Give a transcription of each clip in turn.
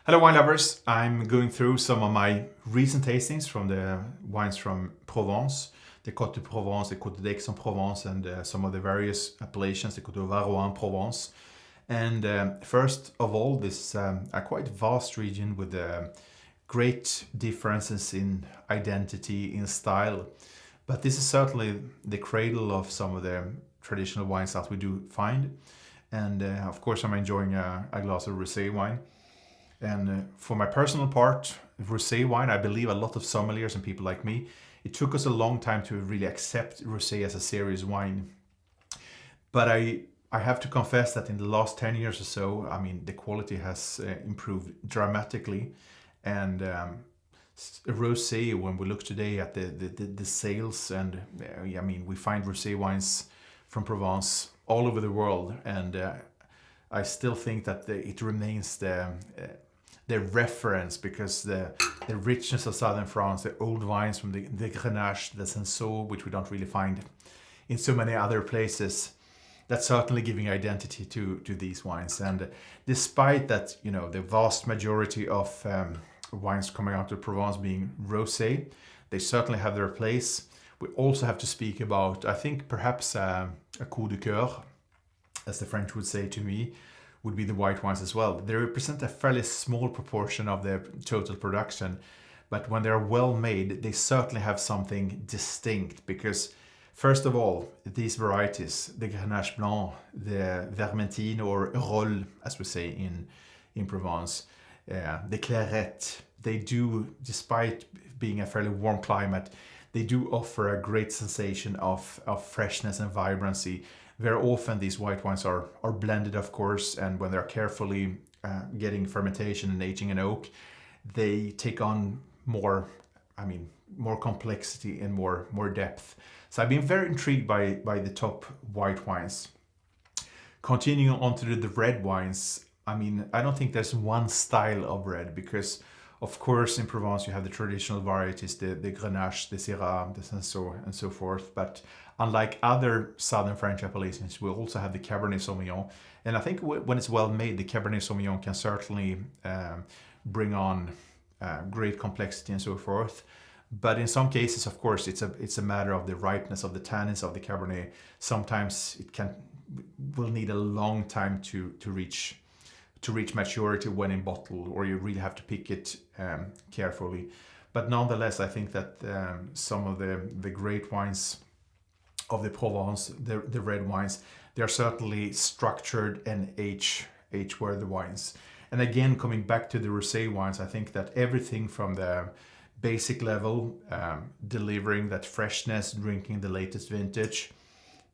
Hello wine lovers, I'm going through some of my recent tastings from the wines from Provence, the Côte de Provence, the Côte d'Aix-en-Provence, and some of the various appellations, the Côte de Varrois in Provence. And first of all, this is a quite vast region with great differences in identity, in style. But this is certainly the cradle of some of the traditional wines that we do find. And of course, I'm enjoying a glass of rosé wine. And for my personal part, rosé wine, I believe a lot of sommeliers and people like me, it took us a long time to really accept rosé as a serious wine. But I have to confess that in the last 10 years or so, I mean, the quality has improved dramatically. And rosé, when we look today at the sales, and I mean, we find rosé wines from Provence all over the world. And I still think that it remains the reference, because the richness of southern France, the old wines from the Grenache, the Cinsault, which we don't really find in so many other places, that's certainly giving identity to these wines. And despite that, you know, the vast majority of wines coming out of Provence being rosé, they certainly have their place. We also have to speak about, I think, perhaps a coup de cœur, as the French would say to me, would be the white wines as well. They represent a fairly small proportion of the total production, but when they're well made, they certainly have something distinct, because first of all, these varieties, the Grenache Blanc, the Vermentine, or Rolle, as we say in Provence, the Clairette, they do, despite being a fairly warm climate, they do offer a great sensation of freshness and vibrancy. Very often these white wines are blended, of course, and when they're carefully getting fermentation and aging in oak, they take on more complexity and more depth. So I've been very intrigued by the top white wines. Continuing on to the red wines, I mean, I don't think there's one style of red, because of course in Provence you have the traditional varieties, the Grenache, the Syrah, the Cinsault, and so forth. But unlike other southern French appellations, we also have the Cabernet Sauvignon. And I think when it's well made, the Cabernet Sauvignon can certainly bring on great complexity and so forth. But in some cases, of course, it's a matter of the ripeness of the tannins of the Cabernet. Sometimes will need a long time to reach maturity when in bottle, or you really have to pick it carefully. But nonetheless, I think that some of the great wines of the Provence, the red wines, they are certainly structured and age-worthy wines. And again, coming back to the rosé wines, I think that everything from the basic level, delivering that freshness, drinking the latest vintage,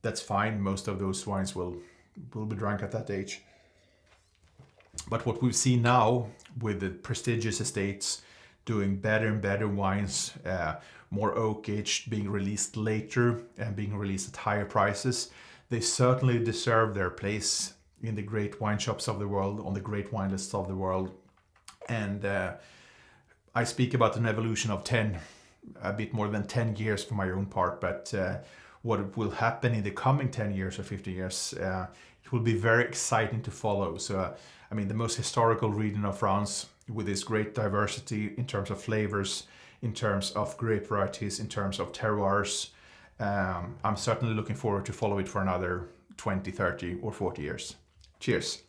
that's fine. Most of those wines will be drunk at that age. But what we've seen now with the prestigious estates doing better and better wines, more oak aged, being released later and being released at higher prices, they certainly deserve their place in the great wine shops of the world, on the great wine lists of the world. And I speak about an evolution of a bit more than 10 years for my own part, but what will happen in the coming 10 years or 50 years, it will be very exciting to follow. So, I mean, the most historical region of France, with this great diversity in terms of flavors, in terms of grape varieties, in terms of terroirs, I'm certainly looking forward to follow it for another 20, 30 or 40 years. Cheers.